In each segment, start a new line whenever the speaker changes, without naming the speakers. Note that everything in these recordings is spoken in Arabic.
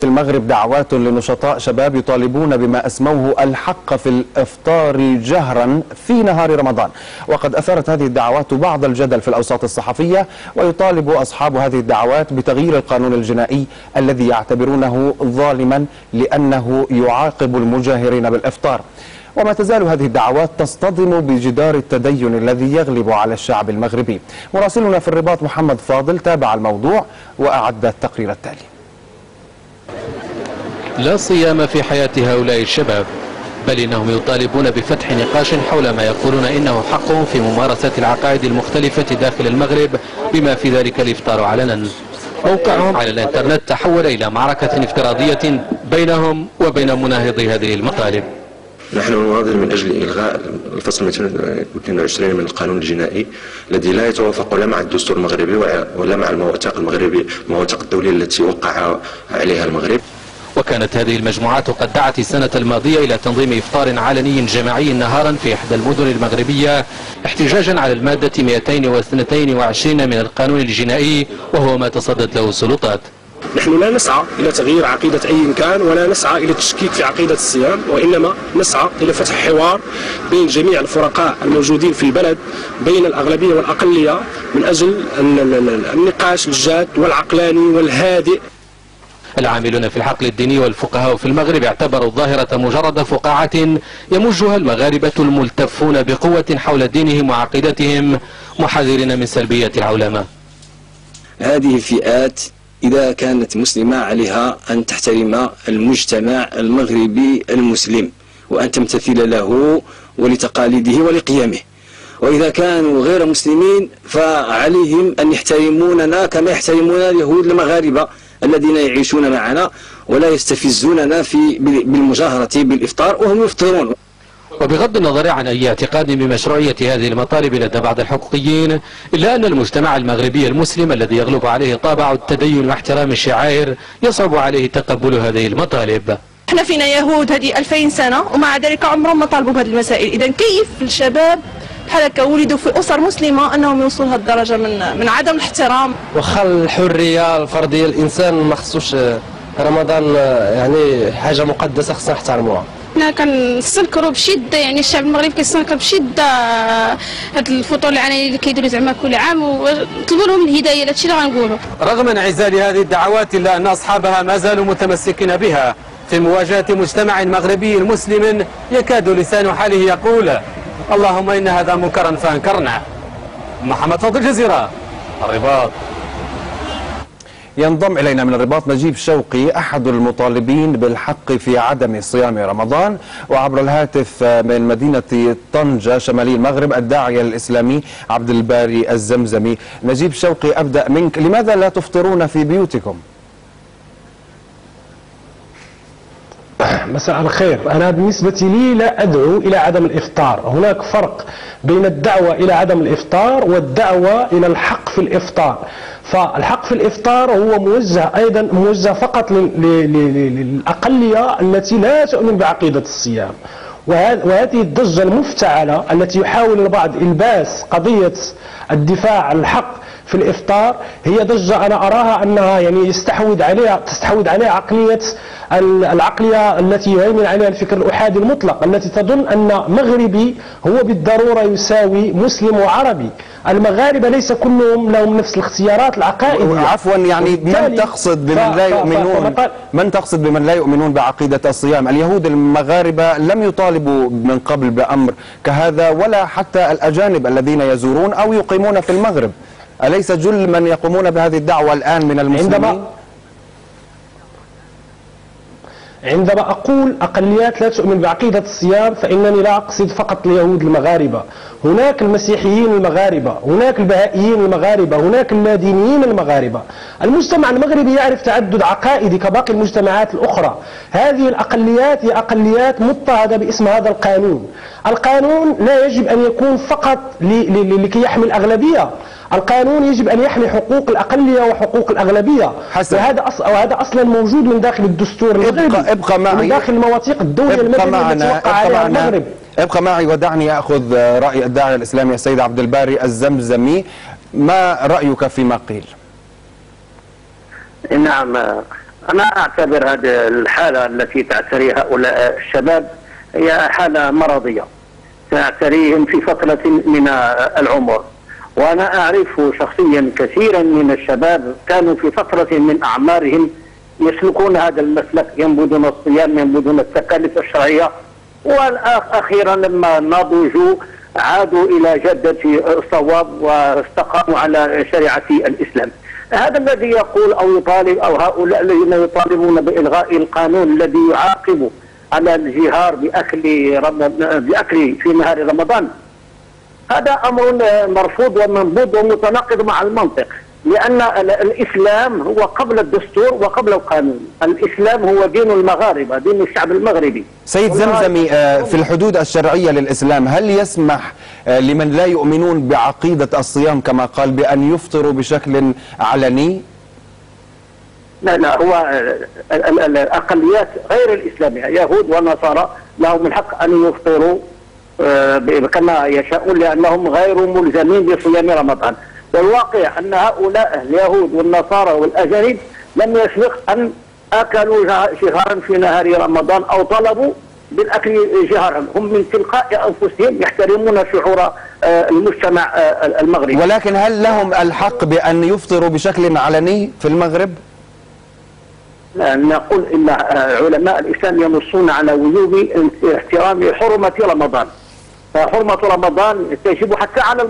في المغرب دعوات لنشطاء شباب يطالبون بما أسموه الحق في الإفطار جهرا في نهار رمضان، وقد أثارت هذه الدعوات بعض الجدل في الأوساط الصحفية، ويطالب أصحاب هذه الدعوات بتغيير القانون الجنائي الذي يعتبرونه ظالما لأنه يعاقب المجاهرين بالإفطار. وما تزال هذه الدعوات تصطدم بجدار التدين الذي يغلب على الشعب المغربي. مراسلنا في الرباط محمد فاضل تابع الموضوع وأعد التقرير التالي.
لا صيام في حياة هؤلاء الشباب، بل إنهم يطالبون بفتح نقاش حول ما يقولون إنه حقهم في ممارسة العقائد المختلفة داخل المغرب، بما في ذلك الإفطار علنا. موقعهم على الإنترنت تحول إلى معركة افتراضية بينهم وبين مناهضي هذه المطالب.
نحن نناضل من أجل إلغاء الفصل 222 من القانون الجنائي الذي لا يتوافق لا مع الدستور المغربي ولا مع المواثيق المغربي، المواثيق الدولية التي وقع عليها المغرب.
وكانت هذه المجموعات قد دعت السنة الماضية إلى تنظيم إفطار علني جماعي نهارا في إحدى المدن المغربية احتجاجا على المادة 222 من القانون الجنائي، وهو ما تصدت له السلطات.
نحن لا نسعى إلى تغيير عقيدة أي كان، ولا نسعى إلى التشكيك في عقيدة الصيام، وإنما نسعى إلى فتح حوار بين جميع الفرقاء الموجودين في البلد، بين الأغلبية والأقلية، من أجل النقاش الجاد والعقلاني والهادئ.
العاملون في الحقل الديني والفقهاء في المغرب اعتبروا الظاهرة مجرد فقاعة يمجها المغاربة الملتفون بقوة حول دينهم وعقيدتهم، محذرين من سلبية العولمة.
هذه الفئات إذا كانت مسلمة عليها أن تحترم المجتمع المغربي المسلم وأن تمتثل له ولتقاليده ولقيمه، وإذا كانوا غير مسلمين فعليهم أن يحترموننا كما يحترمون اليهود المغاربة الذين يعيشون معنا ولا يستفزوننا بالمجاهرة بالإفطار وهم يفطرون.
وبغض النظر عن أي اعتقاد بمشروعية هذه المطالب لدى بعض الحقوقيين، إلا أن المجتمع المغربي المسلم الذي يغلب عليه طابع التدين واحترام الشعائر يصعب عليه تقبل هذه المطالب.
احنا فينا يهود هذه 2000 سنة ومع ذلك عمرهم ما طالبوا بهذه المسائل. إذا كيف الشباب بحال هكا ولدوا في أسر مسلمة أنهم يوصلوا هذه الدرجة من عدم الاحترام؟
وخا الحرية الفردية الإنسان ما خصوش رمضان، يعني حاجة مقدسة خصنا نحترموها.
حنا كنستنكروا بشده، يعني الشعب المغربي كيستنكر بشده هاد الفطور العلني اللي كيديروا زعما كل عام، ونطلبوا لهم الهدايه. هادشي اللي غنقولوا.
رغم انعزال هذه الدعوات الا ان اصحابها ما زالوا متمسكين بها في مواجهه مجتمع مغربي مسلم يكاد لسان حاله يقول اللهم ان هذا منكرا فانكرنا. محمد فاضل، الجزيره، الرباط.
ينضم إلينا من الرباط نجيب شوقي أحد المطالبين بالحق في عدم صيام رمضان، وعبر الهاتف من مدينة طنجة شمالي المغرب الداعية الإسلامي عبد الباري الزمزمي. نجيب شوقي، أبدأ منك، لماذا لا تفطرون في بيوتكم؟
مساء الخير. أنا بالنسبة لي لا أدعو إلى عدم الإفطار. هناك فرق بين الدعوة إلى عدم الإفطار والدعوة إلى الحق في الإفطار. فالحق في الإفطار هو موجه فقط للأقلية التي لا تؤمن بعقيدة الصيام، وهذه الضجة المفتعلة التي يحاول البعض إلباس قضية الدفاع عن الحق في الإفطار هي ضجة أنا أراها أنها يعني تستحوذ عليها العقلية التي يهيمن عليها الفكر الأحادي المطلق، التي تظن أن مغربي هو بالضرورة يساوي مسلم وعربي. المغاربة ليس كلهم لهم نفس الاختيارات العقائدية.
عفوا، يعني من تقصد بمن لا يؤمنون بعقيدة الصيام؟ اليهود المغاربة لم يطالبوا من قبل بأمر كهذا، ولا حتى الأجانب الذين يزورون أو يقيمون في المغرب. أليس جل من يقومون بهذه الدعوة الآن من المسلمين؟
عندما أقول أقليات لا تؤمن بعقيدة الصيام فإنني لا أقصد فقط اليهود المغاربة. هناك المسيحيين المغاربة، هناك البهائيين المغاربة، هناك اللادينيين المغاربة. المجتمع المغربي يعرف تعدد عقائدي كباقي المجتمعات الأخرى. هذه الأقليات هي أقليات مضطهدة باسم هذا القانون. القانون لا يجب أن يكون فقط لكي يحمي الأغلبية. القانون يجب أن يحمي حقوق الأقلية وحقوق الأغلبية، وهذا أصلا موجود من داخل الدستور المغربي،
ابقى معي،
من داخل المواثيق الدولية المغربية التي وقع عليها المغرب.
ابقى معي ودعني أخذ رأي الداعية الإسلامي السيد عبد الباري الزمزمي. ما رأيك فيما قيل؟
نعم، أنا أعتبر هذه الحالة التي تعتري هؤلاء الشباب هي حالة مرضية تعتريهم في فترة من العمر، وأنا أعرف شخصيا كثيرا من الشباب كانوا في فترة من أعمارهم يسلكون هذا المسلك، ينبذون الصيام، ينبذون التكاليف الشرعية، وأخيرا لما نضجوا عادوا إلى جدة الصواب واستقاموا على شريعة الإسلام. هذا الذي يقول أو يطالب، أو هؤلاء الذين يطالبون بإلغاء القانون الذي يعاقب على الجهار بأكل في نهار رمضان، هذا أمر مرفوض ومنبوذ ومتناقض مع المنطق، لأن الإسلام هو قبل الدستور وقبل القانون. الإسلام هو دين المغاربة، دين الشعب المغربي.
سيد زمزمي، في الحدود الشرعية للإسلام هل يسمح لمن لا يؤمنون بعقيدة الصيام كما قال بأن يفطروا بشكل علني؟
لا، هو الأقليات غير الإسلامية يهود ونصارى لهم الحق أن يفطروا كما يشاءون لأنهم غير ملزمين بصيام رمضان. والواقع أن هؤلاء اليهود والنصارى والأجانب لم يسبق أن أكلوا جهارا في نهار رمضان أو طلبوا بالأكل جهارا، هم من تلقاء أنفسهم يحترمون شعور المجتمع المغربي.
ولكن هل لهم الحق بأن يفطروا بشكل علني في المغرب؟
نقول إن علماء الإسلام ينصون على وجوب احترام حرمة رمضان، فحرمة رمضان تجب حتى على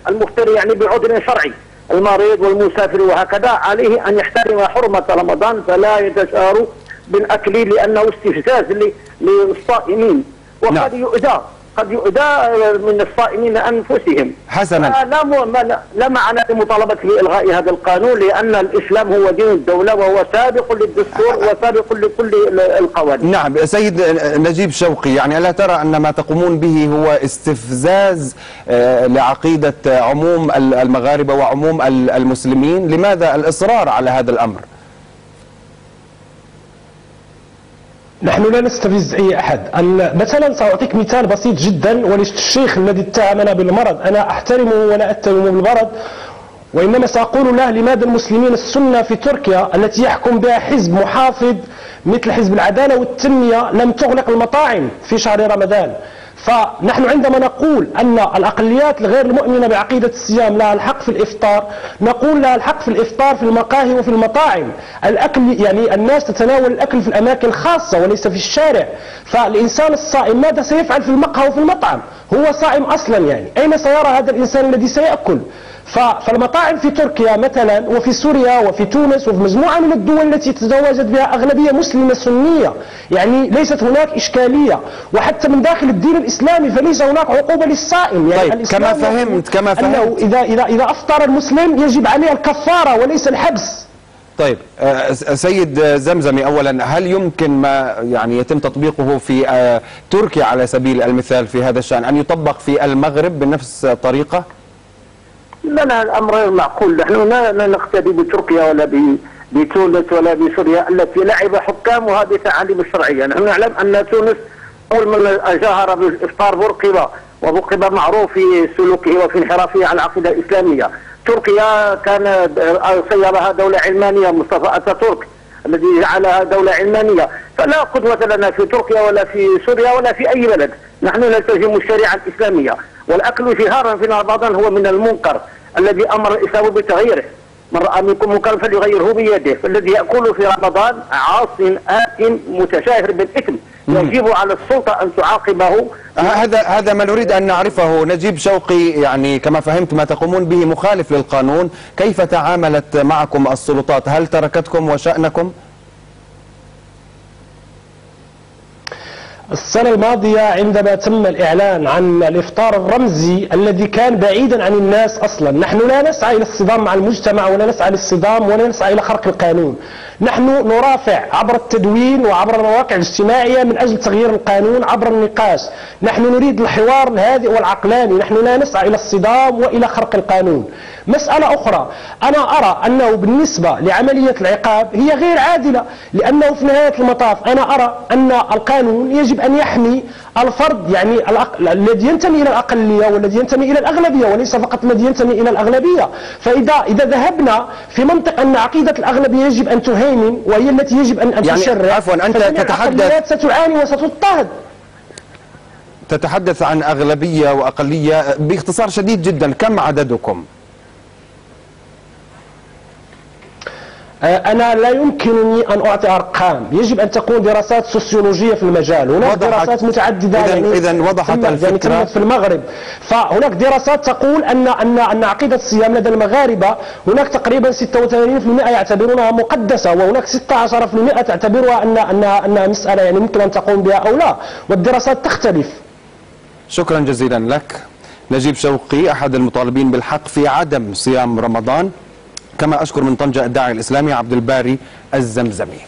المفطر يعني بعذر شرعي، المريض والمسافر وهكذا عليه أن يحترم حرمة رمضان فلا يتشار بالأكل لأنه استفزاز للصائمين، وقد يؤذى من الصائمين أنفسهم.
حسنا،
لا معنى لمطالبة بإلغاء هذا القانون، لأن الإسلام هو دين الدولة وهو سابق للدستور وسابق لكل القوانين.
نعم سيد نجيب شوقي، يعني ألا ترى أن ما تقومون به هو استفزاز لعقيدة عموم المغاربة وعموم المسلمين؟ لماذا الإصرار على هذا الأمر؟
نحن لا نستفز أي أحد. مثلا سأعطيك مثال بسيط جدا، والشيخ الذي اتهمنا بالمرض أنا أحترمه ولا أتهمه بالمرض، وإنما سأقول له لماذا المسلمين السنة في تركيا التي يحكم بها حزب محافظ مثل حزب العدالة والتنمية لم تغلق المطاعم في شهر رمضان؟ فنحن عندما نقول أن الأقليات الغير المؤمنة بعقيدة الصيام لها الحق في الإفطار، نقول لها الحق في الإفطار في المقاهي وفي المطاعم. الأكل يعني الناس تتناول الأكل في الأماكن الخاصة وليس في الشارع. فالإنسان الصائم ماذا سيفعل في المقهى وفي المطعم؟ هو صائم أصلا، يعني أين سيرى هذا الإنسان الذي سيأكل؟ فالمطاعم في تركيا مثلا وفي سوريا وفي تونس وفي مجموعة من الدول التي تزوجت بها أغلبية مسلمة سنية، يعني ليست هناك إشكالية، وحتى من داخل الدين الإسلامي فليس هناك عقوبة للصائم. يعني
طيب كما فهمت
أنه إذا أفطر المسلم يجب عليه الكفارة وليس الحبس.
طيب سيد زمزمي، أولا هل يمكن ما يعني يتم تطبيقه في تركيا على سبيل المثال في هذا الشأن أن يطبق في المغرب بنفس الطريقة؟
لا، الأمر معقول. نحن لا نقتدي بتركيا ولا بتونس ولا بسوريا التي لعب حكامها بتعاليم الشرعية. نحن نعلم أن تونس أول من جاهر بالإفطار وبقب معروف في سلوكه وفي انحرافه على العقيدة الإسلامية. تركيا كان صيرها دولة علمانية، مصطفى أتاتورك الذي جعلها دولة علمانية، فلا قدوة لنا في تركيا ولا في سوريا ولا في أي بلد. نحن نلتزم الشريعة الإسلامية، والأكل جهارا في رمضان هو من المنكر الذي أمر الإسلام بتغييره. من رأى منكم منكرا فليغيره بيده، فالذي يأكل في رمضان عاص آثم متشاهر بالإثم، يجب على السلطة أن تعاقبه.
هذا ما نريد أن نعرفه. نجيب شوقي، يعني كما فهمت ما تقومون به مخالف للقانون، كيف تعاملت معكم السلطات؟ هل تركتكم وشأنكم؟
السنة الماضية عندما تم الإعلان عن الإفطار الرمزي الذي كان بعيدا عن الناس أصلا، نحن لا نسعى إلى الصدام مع المجتمع ولا نسعى للصدام ولا نسعى إلى خرق القانون. نحن نرافع عبر التدوين وعبر المواقع الاجتماعية من أجل تغيير القانون عبر النقاش. نحن نريد الحوار الهادئ والعقلاني، نحن لا نسعى إلى الصدام وإلى خرق القانون. مسألة أخرى، أنا أرى أنه بالنسبة لعملية العقاب هي غير عادلة، لأنه في نهاية المطاف أنا أرى أن القانون يجب يجب أن يحمي الفرد، يعني الذي ينتمي إلى الأقلية والذي ينتمي إلى الأغلبية، وليس فقط الذي ينتمي إلى الأغلبية. فإذا ذهبنا في منطق أن عقيدة الأغلبية يجب أن تهيمن وهي التي يجب أن تشرع،
يعني عفوا أنت تتحدث
ستعاني وستضطهد.
تتحدث عن أغلبية وأقلية، باختصار شديد جدا كم عددكم؟
أنا لا يمكنني أن أعطي أرقام، يجب أن تكون دراسات سوسيولوجية في المجال. هناك دراسات متعددة
إذن وضحت الفكرة.
يعني في المغرب، فهناك دراسات تقول أن عقيدة الصيام لدى المغاربة هناك تقريبا 86% يعتبرونها مقدسة، وهناك 16% تعتبرها أنها مسألة يعني ممكن أن تقوم بها أو لا، والدراسات تختلف.
شكرا جزيلا لك نجيب شوقي، أحد المطالبين بالحق في عدم صيام رمضان. كما أشكر من طنجة الداعي الإسلامي عبد الباري الزمزمي.